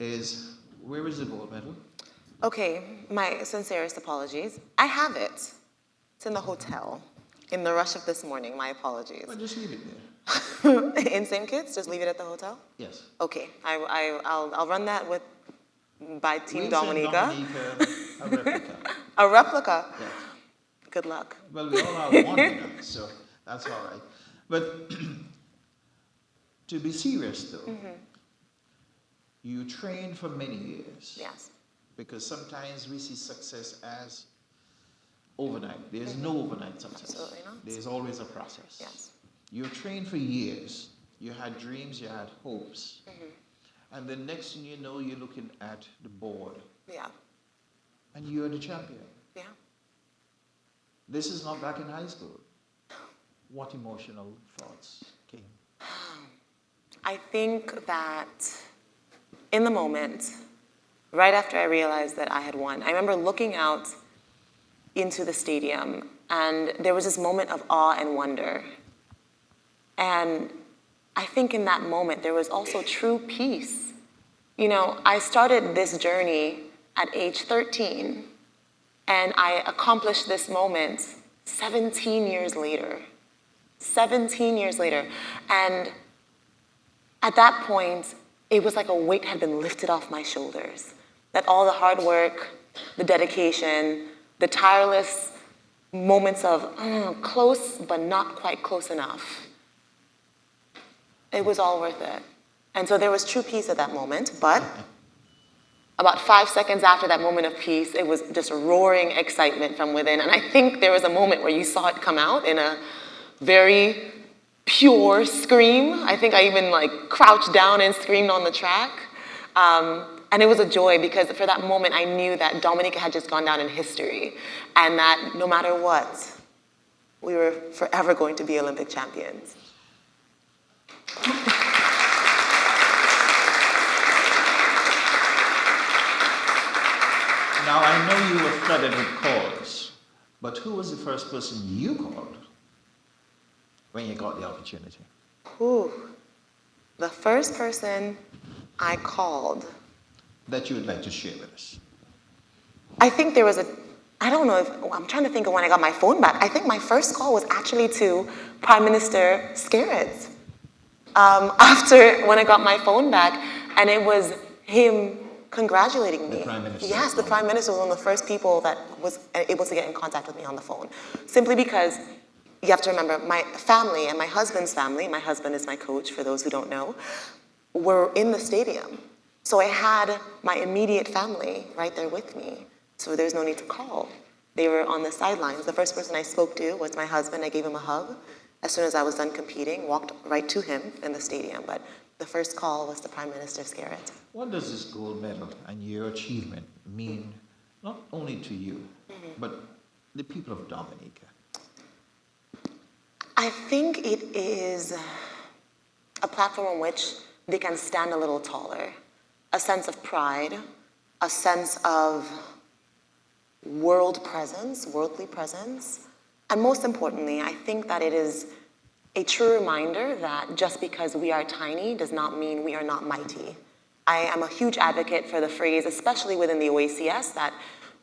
is, where is the gold medal? Okay, my sincerest apologies. I have it. It's in the hotel. In the rush of this morning, my apologies. Well, just leave it there. In St. Kitts, just leave it at the hotel? Yes. Okay, I'll run that by Team We'll send Dominica. Dominica a replica. A replica? Yes. Good luck. Well, we all have one, you know, so that's all right. But to be serious, though, you trained for many years. Yes. Because sometimes we see success as overnight. There's no overnight success. Absolutely not. There's always a process. Yes. You trained for years. You had dreams, you had hopes. And the next thing you know, you're looking at the board. Yeah. And you're the champion. Yeah. This is not back in high school. What emotional thoughts came? I think that in the moment, right after I realized that I had won, I remember looking out into the stadium, and there was this moment of awe and wonder. And I think in that moment, there was also true peace. You know, I started this journey at age 13, and I accomplished this moment 17 years later. 17 years later. And at that point, it was like a weight had been lifted off my shoulders. That all the hard work, the dedication, the tireless moments of close but not quite close enough, it was all worth it. And so there was true peace at that moment, but about 5 seconds after that moment of peace, it was just roaring excitement from within. And I think there was a moment where you saw it come out in a very pure scream. I think I even crouched down and screamed on the track. And it was a joy because for that moment I knew that Dominica had just gone down in history and that no matter what, we were forever going to be Olympic champions. Now, I know you were flooded with calls, but who was the first person you called when you got the opportunity? The first person I called. That you would like to share with us? I think there was I'm trying to think of when I got my phone back. I think my first call was actually to Prime Minister Skerrit after when I got my phone back, and it was him congratulating me. The Prime Minister? Yes, the Prime Minister was one of the first people that was able to get in contact with me on the phone. Simply because you have to remember, my family and my husband's family, my husband is my coach for those who don't know, were in the stadium. So I had my immediate family right there with me. So there's no need to call. They were on the sidelines. The first person I spoke to was my husband. I gave him a hug. As soon as I was done competing, walked right to him in the stadium. But the first call was to Prime Minister Skerrit. What does this gold medal and your achievement mean, not only to you, but the people of Dominica? I think it is a platform on which they can stand a little taller. A sense of pride, a sense of worldly presence, and most importantly, I think that it is a true reminder that just because we are tiny does not mean we are not mighty. I am a huge advocate for the phrase, especially within the OACS, that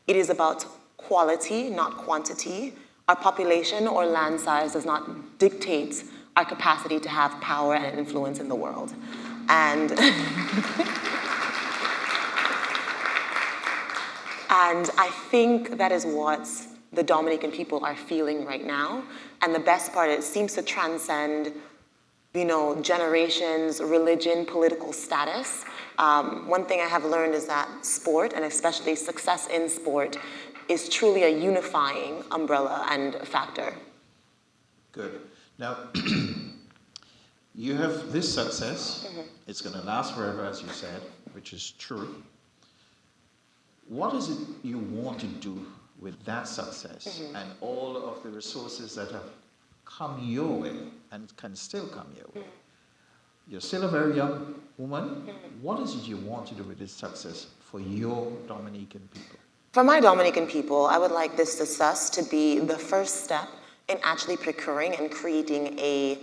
it is about quality, not quantity. Our population or land size does not dictate our capacity to have power and influence in the world. And And I think that is what the Dominican people are feeling right now. And the best part, it seems to transcend, generations, religion, political status. One thing I have learned is that sport, and especially success in sport, is truly a unifying umbrella and factor. Good. Now, you have this success. It's going to last forever, as you said, which is true. What is it you want to do with that success and all of the resources that have come your way and can still come your way? You're still a very young woman. What is it you want to do with this success for your Dominican people? For my Dominican people, I would like this success to be the first step in actually procuring and creating a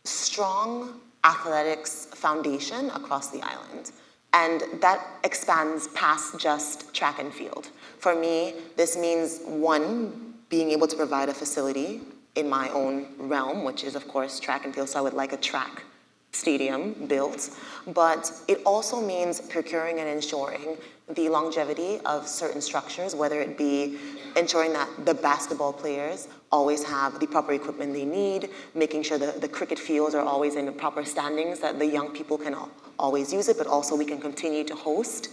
strong athletics foundation across the island. And that expands past just track and field. For me, this means one, being able to provide a facility in my own realm, which is of course track and field, so I would like a track stadium built, but it also means procuring and ensuring the longevity of certain structures, whether it be ensuring that the basketball players always have the proper equipment they need, making sure that the cricket fields are always in the proper standings, that the young people can always use it, but also we can continue to host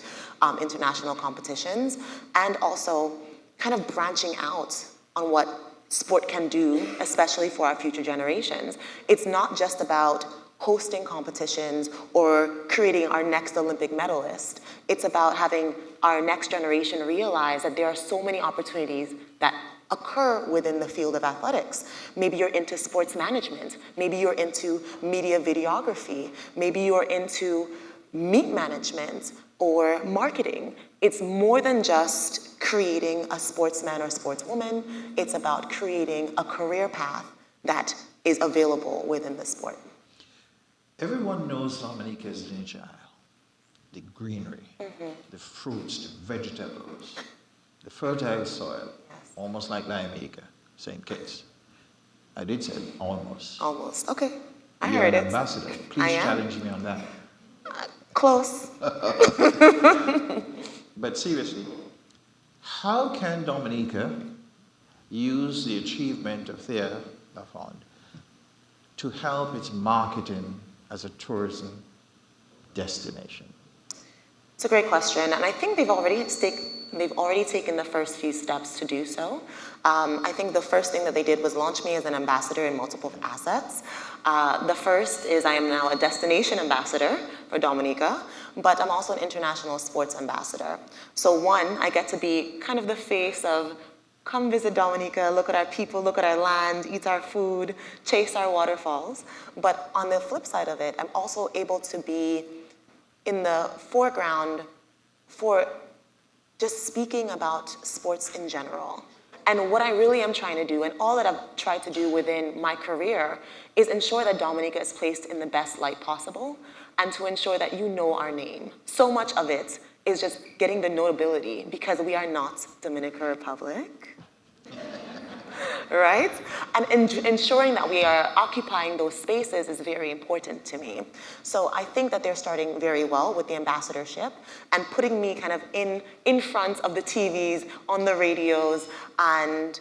international competitions, and also kind of branching out on what sport can do, especially for our future generations. It's not just about hosting competitions or creating our next Olympic medalist. It's about having our next generation realize that there are so many opportunities that occur within the field of athletics. Maybe you're into sports management. Maybe you're into media videography. Maybe you're into meet management or marketing. It's more than just creating a sportsman or sportswoman. It's about creating a career path that is available within the sport. Everyone knows Dominica is an agile. The greenery, the fruits, the vegetables, the fertile soil, almost like Dominica, St. Kitts. I did say almost. Almost, okay. I You're heard an it. ambassador. I Please am. challenge me on that. Close. But seriously, how can Dominica use the achievement of Thea LaFond to help its marketing as a tourism destination? It's a great question, and I think they've already taken the first few steps to do so. I think the first thing that they did was launch me as an ambassador in multiple assets. The first is I am now a destination ambassador for Dominica, but I'm also an international sports ambassador. So one, I get to be kind of the face of come visit Dominica, look at our people, look at our land, eat our food, chase our waterfalls. But on the flip side of it, I'm also able to be in the foreground for just speaking about sports in general. And what I really am trying to do, and all that I've tried to do within my career, is ensure that Dominica is placed in the best light possible, and to ensure that you know our name. So much of it is just getting the notability, because we are not Dominican Republic, right? And ensuring that we are occupying those spaces is very important to me. So I think that they're starting very well with the ambassadorship and putting me kind of in front of the TVs, on the radios, and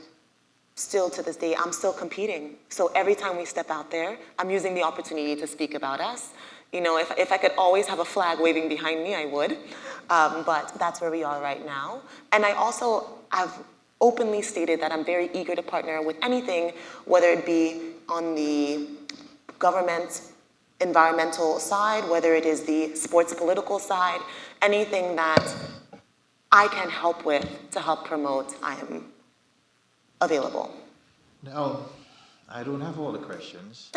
still to this day, I'm still competing. So every time we step out there, I'm using the opportunity to speak about us. You know, if I could always have a flag waving behind me, I would. But that's where we are right now. And I also have openly stated that I'm very eager to partner with anything, whether it be on the government, environmental side, whether it is the sports political side, anything that I can help with to help promote, I am available. Now, I don't have all the questions,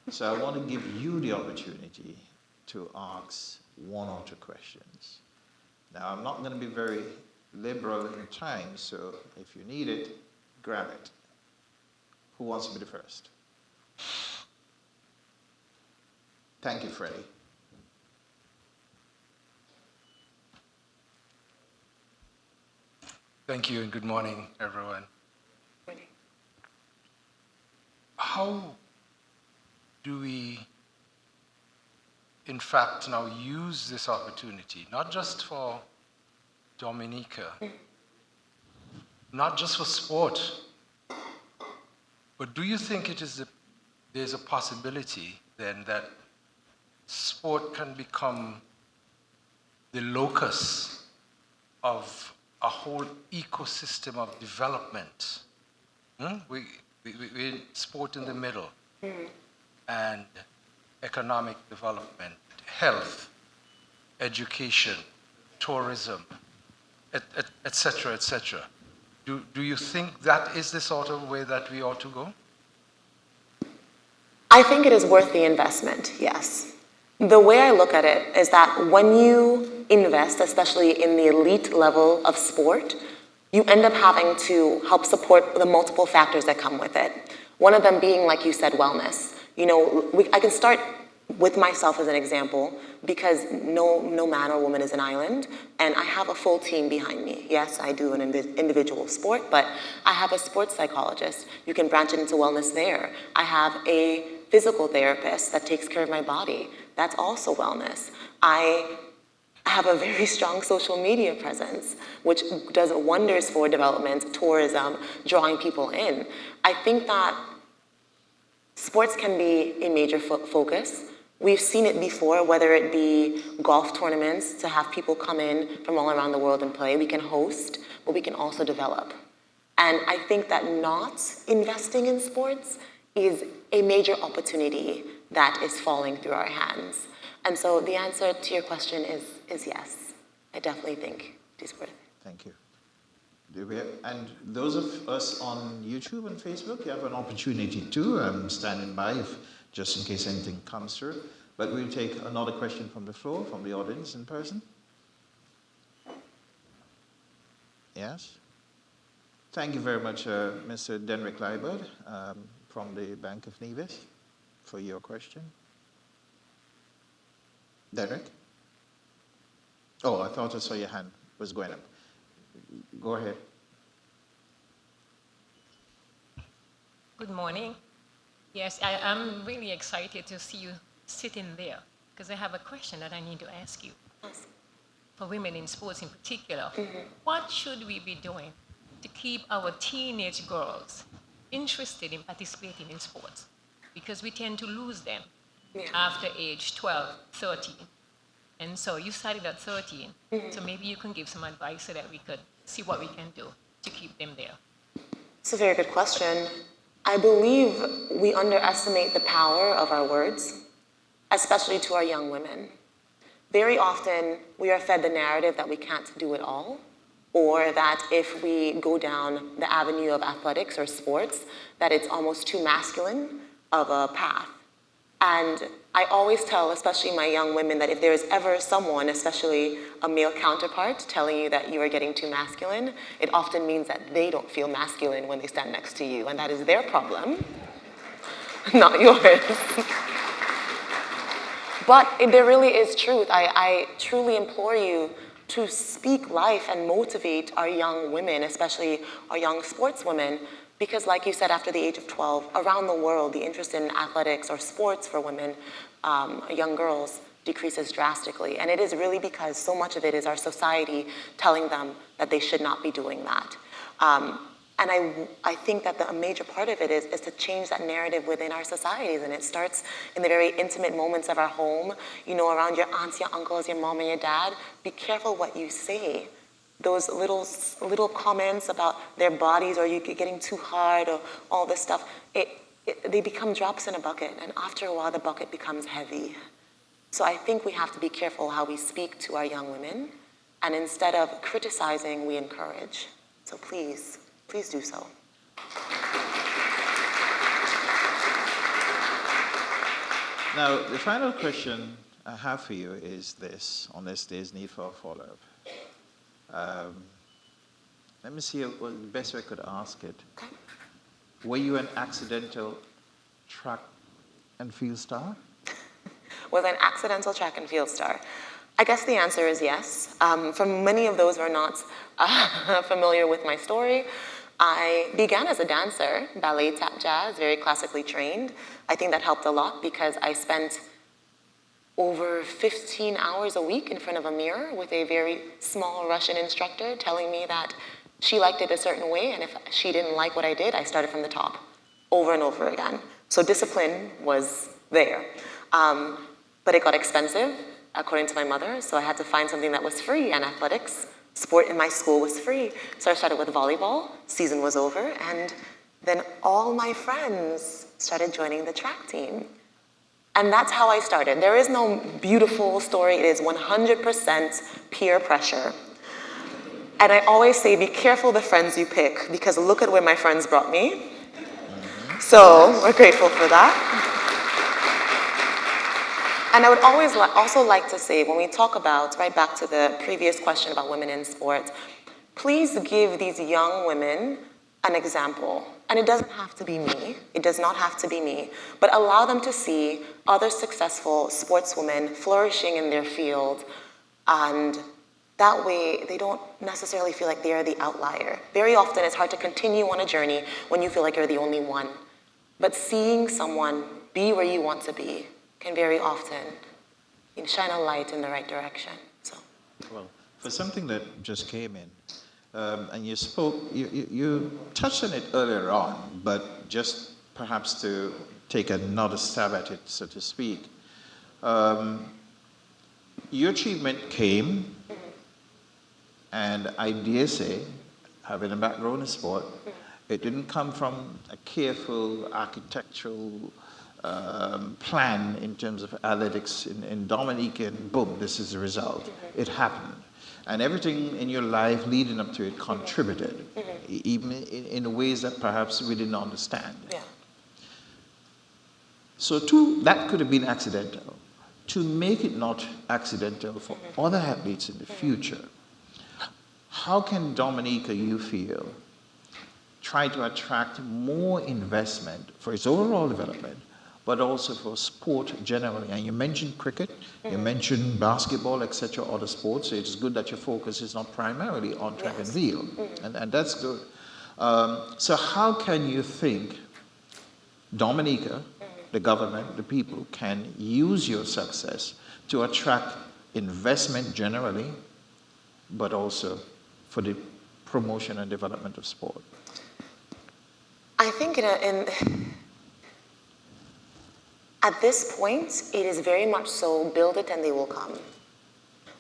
so I want to give you the opportunity to ask one or two questions. Now, I'm not going to be very liberal in time, so if you need it, grab it. Who wants to be the first? Thank you, Freddie. Thank you and good morning, everyone. How do we, in fact, now use this opportunity, not just for Dominica, not just for sport, but do you think there's a possibility then that sport can become the locus of a whole ecosystem of development? We sport in the middle, and economic development, health, education, tourism, et cetera, et cetera. Do you think that is the sort of way that we ought to go? I think it is worth the investment, yes. The way I look at it is that when you invest, especially in the elite level of sport, you end up having to help support the multiple factors that come with it. One of them being, like you said, wellness. You know, I can start with myself as an example, because no man or woman is an island, and I have a full team behind me. Yes, I do an individual sport, but I have a sports psychologist. You can branch it into wellness there. I have a physical therapist that takes care of my body. That's also wellness. I have a very strong social media presence, which does wonders for development, tourism, drawing people in. I think that sports can be a major focus. We've seen it before, whether it be golf tournaments to have people come in from all around the world and play. We can host, but we can also develop. And I think that not investing in sports is a major opportunity that is falling through our hands. And so the answer to your question is yes. I definitely think it is worth it. Thank you. And those of us on YouTube and Facebook, you have an opportunity too. I'm standing by just in case anything comes through. But we'll take another question from the floor, from the audience in person. Yes? Thank you very much, Mr. Denrick Liebert from the Bank of Nevis, for your question. Denrick? Oh, I thought I saw your hand was going up. Go ahead. Good morning. Yes, I am really excited to see you sitting there because I have a question that I need to ask you. Yes. For women in sports in particular, what should we be doing to keep our teenage girls interested in participating in sports? Because we tend to lose them after age 12, 13. And so you started at 13, so maybe you can give some advice so that we could see what we can do to keep them there. It's a very good question. I believe we underestimate the power of our words, especially to our young women. Very often, we are fed the narrative that we can't do it all, or that if we go down the avenue of athletics or sports, that it's almost too masculine of a path. And I always tell, especially my young women, that if there is ever someone, especially a male counterpart, telling you that you are getting too masculine, it often means that they don't feel masculine when they stand next to you, and that is their problem, not yours. But there really is truth. I truly implore you to speak life and motivate our young women, especially our young sportswomen, because like you said, after the age of 12, around the world, the interest in athletics or sports for women, young girls, decreases drastically. And it is really because so much of it is our society telling them that they should not be doing that. And I think that a major part of it is to change that narrative within our societies. And it starts in the very intimate moments of our home, you know, around your aunts, your uncles, your mom, and your dad. Be careful what you say. Those little comments about their bodies or you getting too hard or all this stuff, they become drops in a bucket. And after a while, the bucket becomes heavy. So I think we have to be careful how we speak to our young women. And instead of criticizing, we encourage. So please do so. Now, the final question I have for you is this, unless there's need for a follow-up. Let me see what the best way I could ask it. Okay. Were you an accidental track and field star? Was an accidental track and field star? I guess the answer is yes. For many of those who are not familiar with my story, I began as a dancer, ballet, tap, jazz, very classically trained. I think that helped a lot because I spent over 15 hours a week in front of a mirror with a very small Russian instructor telling me that she liked it a certain way, and if she didn't like what I did, I started from the top, over and over again. So discipline was there. But it got expensive, according to my mother, so I had to find something that was free, and athletics, sport in my school was free. So I started with volleyball, season was over, and then all my friends started joining the track team. And that's how I started. There is no beautiful story. It is 100% peer pressure. And I always say, be careful the friends you pick, because look at where my friends brought me. So we're grateful for that. And I would always also like to say, when we talk about, right back to the previous question about women in sports, please give these young women an example. and it doesn't have to be me, it does not have to be me, but allow them to see other successful sportswomen flourishing in their field, and that way they don't necessarily feel like they are the outlier. Very often it's hard to continue on a journey when you feel like you're the only one. But seeing someone be where you want to be can very often shine a light in the right direction. So, Well, for something that just came in, and you spoke, you touched on it earlier on, but just perhaps to take another stab at it, so to speak. Your achievement came, and I dare say, having a background in sport, it didn't come from a careful architectural plan in terms of athletics in Dominica, and boom, this is the result. It happened. And everything in your life leading up to it contributed, even in ways that perhaps we didn't understand. yeah. So that could have been accidental. To make it not accidental for other athletes in the future, how can Dominica, you feel, try to attract more investment for its overall development, but also for sport generally? And you mentioned cricket, you mentioned basketball, etc., other sports. So it's good that your focus is not primarily on track and field, and that's good. So how can you think Dominica, the government, the people, can use your success to attract investment generally, but also for the promotion and development of sport? I think at this point, it is very much so, build it and they will come.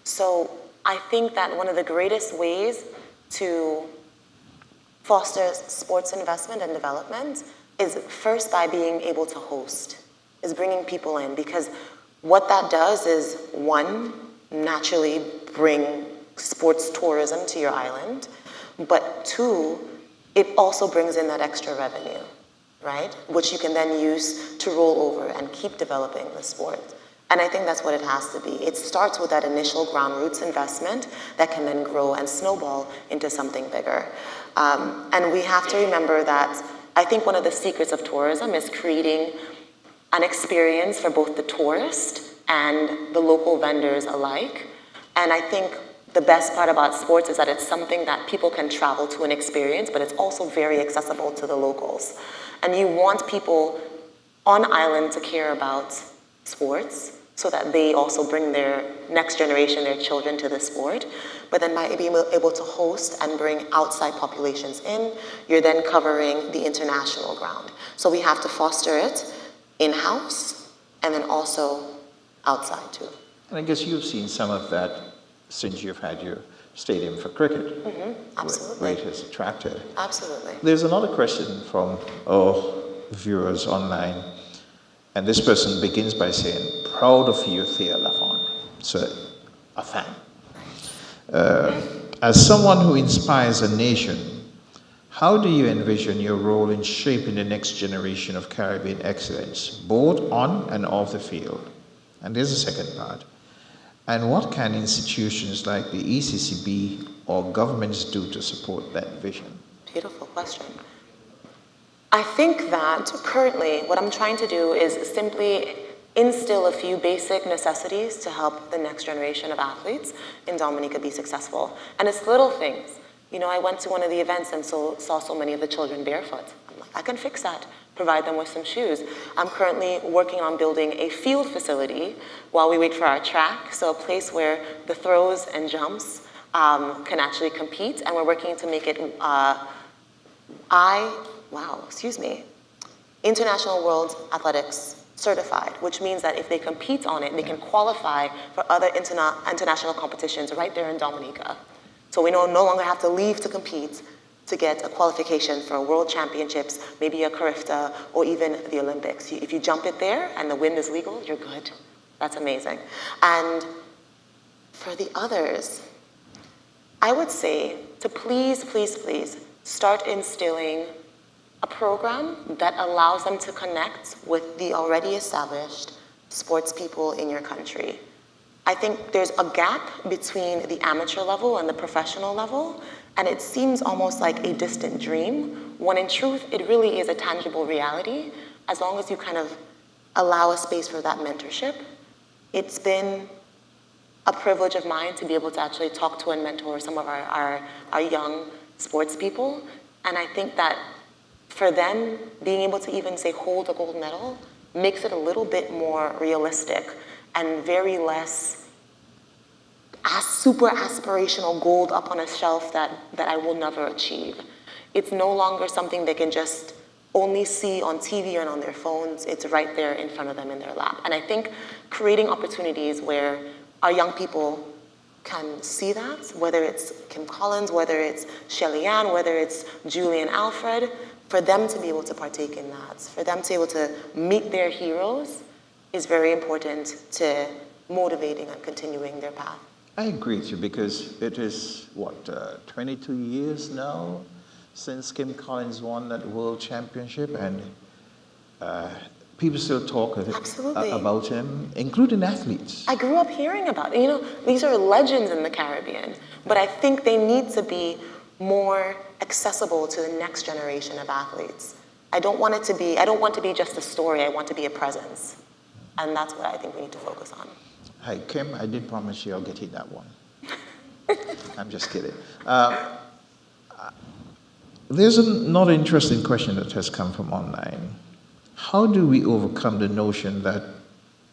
So I think that one of the greatest ways to foster sports investment and development is first by being able to host, is bringing people in, because what that does is, one, naturally bring sports tourism to your island, but two, it also brings in that extra revenue, right? Which you can then use to roll over and keep developing the sport. And I think that's what it has to be. It starts with that initial ground roots investment that can then grow and snowball into something bigger. And we have to remember that I think one of the secrets of tourism is creating an experience for both the tourist and the local vendors alike. And I think the best part about sports is that it's something that people can travel to and experience, but it's also very accessible to the locals. And you want people on island to care about sports so that they also bring their next generation, their children, to the sport, but then by being able to host and bring outside populations in, you're then covering the international ground. So we have to foster it in-house and then also outside too. And I guess you've seen some of that since you've had your stadium for cricket. Absolutely. Where it has attracted. Absolutely. There's another question from our viewers online, and this person begins by saying, proud of you, Thea LaFond. So, a fan. As someone who inspires a nation, how do you envision your role in shaping the next generation of Caribbean excellence, both on and off the field? And there's a second part. And what can institutions like the ECCB or governments do to support that vision? Beautiful question. I think that currently what I'm trying to do is simply instill a few basic necessities to help the next generation of athletes in Dominica be successful. And it's little things. You know, I went to one of the events and saw so many of the children barefoot. I'm like, I can fix that. Provide them with some shoes. I'm currently working on building a field facility while we wait for our track, so a place where the throws and jumps can actually compete, and we're working to make it International World Athletics certified, which means that if they compete on it, they can qualify for other international competitions right there in Dominica. So we no longer have to leave to compete to get a qualification for world championships, maybe a Carifta, or even the Olympics. If you jump it there and the wind is legal, you're good. That's amazing. And for the others, I would say to please, please, please start instilling a program that allows them to connect with the already established sports people in your country. I think there's a gap between the amateur level and the professional level, and it seems almost like a distant dream, when in truth, it really is a tangible reality, as long as you kind of allow a space for that mentorship. It's been a privilege of mine to be able to actually talk to and mentor some of our young sports people, and I think that for them, being able to even say hold a gold medal makes it a little bit more realistic and very less super aspirational gold up on a shelf that I will never achieve. It's no longer something they can just only see on TV and on their phones. It's right there in front of them in their lap. And I think creating opportunities where our young people can see that, whether it's Kim Collins, whether it's Shelly Ann, whether it's Julie and Alfred, for them to be able to partake in that, for them to be able to meet their heroes is very important to motivating and continuing their path. I agree with you because it is, 22 years now since Kim Collins won that World Championship, and people still talk Absolutely. about him, including athletes. I grew up hearing about it. You know, these are legends in the Caribbean, but I think they need to be more accessible to the next generation of athletes. I don't want to be just a story, I want to be a presence. And that's what I think we need to focus on. Hi, Kim, I did promise you I'll get you that one. I'm just kidding. There's another interesting question that has come from online. How do we overcome the notion that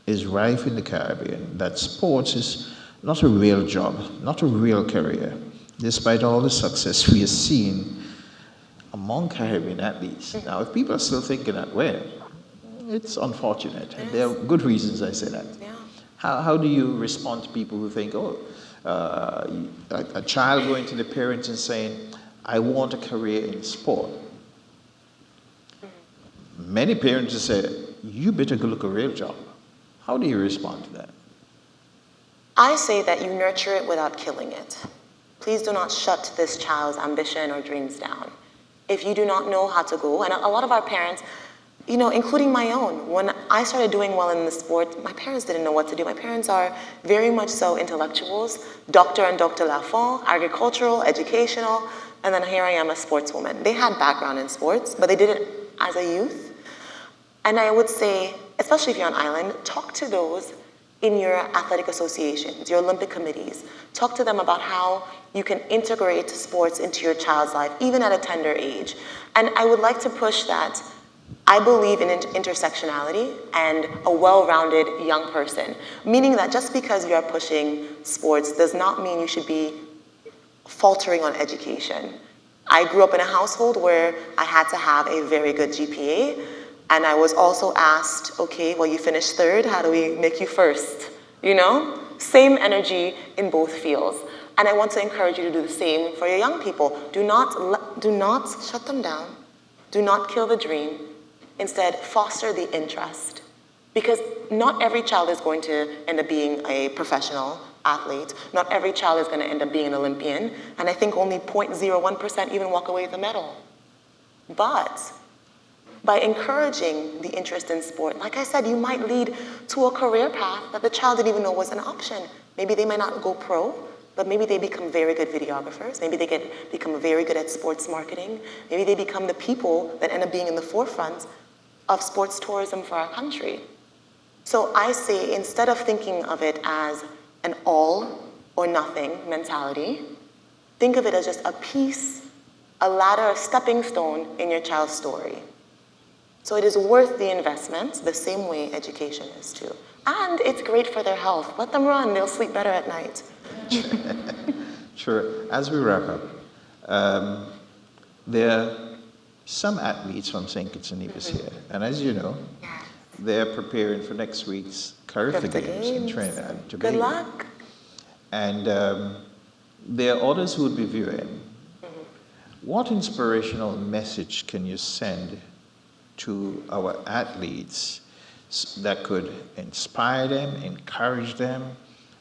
is rife in the Caribbean, that sports is not a real job, not a real career, despite all the success we are seeing among Caribbean athletes? Now, if people are still thinking that way, it's unfortunate. And there are good reasons I say that. Yeah. How do you respond to people who think, a child going to the parents and saying, I want a career in sport? Many parents will say, you better go look a real job. How do you respond to that? I say that you nurture it without killing it. Please do not shut this child's ambition or dreams down. If you do not know how to go, and a lot of our parents, you know, including my own, when I started doing well in the sport, my parents didn't know what to do. My parents are very much so intellectuals, Dr. and Dr. LaFond, agricultural, educational, and then here I am, a sportswoman. They had background in sports, but they did it as a youth. And I would say, especially if you're on island, talk to those in your athletic associations, your Olympic committees. Talk to them about how you can integrate sports into your child's life, even at a tender age. And I would like to push that. I believe in intersectionality and a well-rounded young person, meaning that just because you are pushing sports does not mean you should be faltering on education. I grew up in a household where I had to have a very good GPA, and I was also asked, okay, well, you finished third, how do we make you first? You know? Same energy in both fields. And I want to encourage you to do the same for your young people. Do not shut them down. Do not kill the dream. Instead, foster the interest. Because not every child is going to end up being a professional athlete. Not every child is going to end up being an Olympian. And I think only 0.01% even walk away with a medal. But by encouraging the interest in sport, like I said, you might lead to a career path that the child didn't even know was an option. Maybe they might not go pro, but maybe they become very good videographers. Maybe they become very good at sports marketing. Maybe they become the people that end up being in the forefront of sports tourism for our country. So I say, instead of thinking of it as an all or nothing mentality, think of it as just a piece, a ladder, a stepping stone in your child's story. So it is worth the investment, the same way education is too. And it's great for their health. Let them run, they'll sleep better at night. Sure. As we wrap up, there are some athletes from St. Kitts and Nevis here. And as you know, they're preparing for next week's Caribbean Games in Trinidad and Tobago. Good luck. And there are others who would be viewing. What inspirational message can you send to our athletes that could inspire them, encourage them?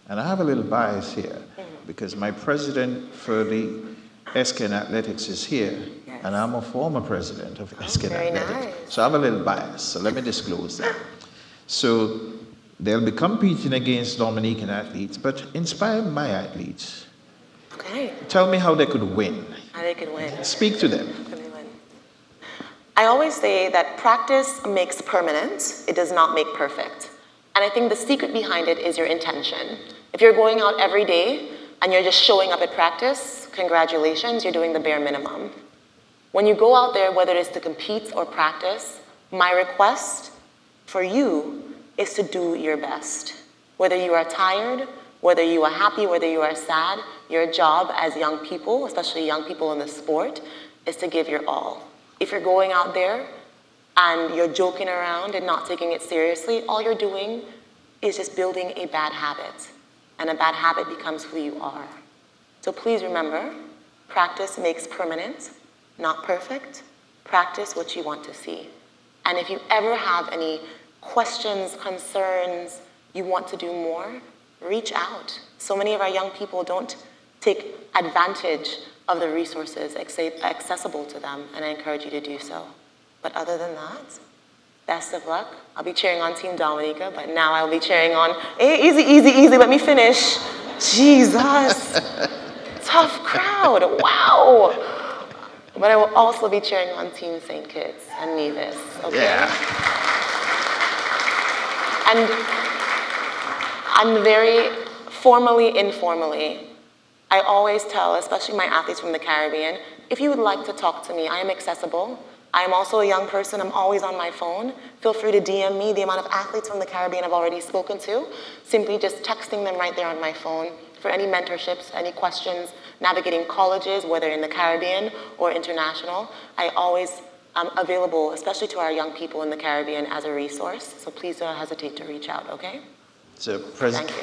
And I have a little bias here because my president for the SKN Athletics is here, and I'm a former president of SKN Athletics. Nice. So I have a little bias, so let me disclose that. So They'll be competing against Dominican athletes, but inspire my athletes. Okay, Tell me how they could win. how they could win. Speak to them. How they win. I always say that practice makes permanent, it does not make perfect. And I think the secret behind it is your intention. If you're going out every day and you're just showing up at practice, congratulations, you're doing the bare minimum. When you go out there, whether it's to compete or practice, my request for you is to do your best. Whether you are tired, whether you are happy, whether you are sad, your job as young people, especially young people in the sport, is to give your all. If you're going out there and you're joking around and not taking it seriously, all you're doing is just building a bad habit. And a bad habit becomes who you are. So please remember, practice makes permanent, not perfect. Practice what you want to see. And if you ever have any questions, concerns, you want to do more, reach out. So many of our young people don't take advantage of the resources accessible to them, and I encourage you to do so. But other than that, best of luck. I'll be cheering on Team Dominica, but now I'll be cheering on, hey, easy, easy, easy, let me finish. Jesus, tough crowd, wow. But I will also be cheering on Team St. Kitts and Nevis, okay? Yeah. And very formally, informally, I always tell, especially my athletes from the Caribbean, if you would like to talk to me, I am accessible. I am also a young person, I'm always on my phone. Feel free to DM me. The amount of athletes from the Caribbean I've already spoken to, simply just texting them right there on my phone for any mentorships, any questions, navigating colleges, whether in the Caribbean or international. I always am available, especially to our young people in the Caribbean, as a resource. So please don't hesitate to reach out, okay? So, Thank you.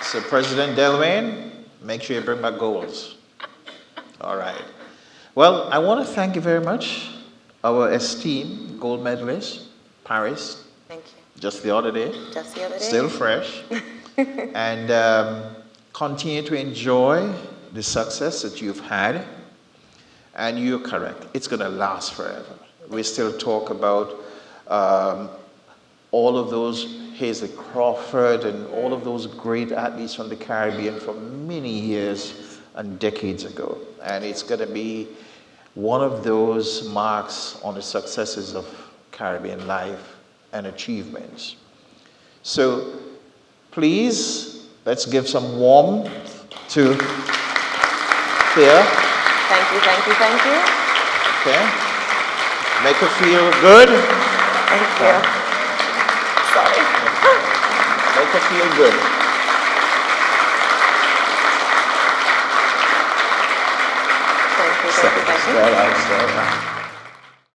So President Delwayne, make sure you bring back goals. All right. Well, I want to thank you very much, our esteemed gold medalist, Paris, Thank you. just the other day. Just the other day. Still fresh. And continue to enjoy the success that you've had. And you're correct. It's going to last forever. We still talk about all of those, Hazel Crawford and all of those great athletes from the Caribbean from many years and decades ago. And it's going to be one of those marks on the successes of Caribbean life and achievements. So please, let's give some warmth to Thea. Thank you, thank you, thank you. Okay. Make her feel good. Thank you. Sorry. Make her feel good. Thank you, thank you, thank you. Stay alive, stay alive.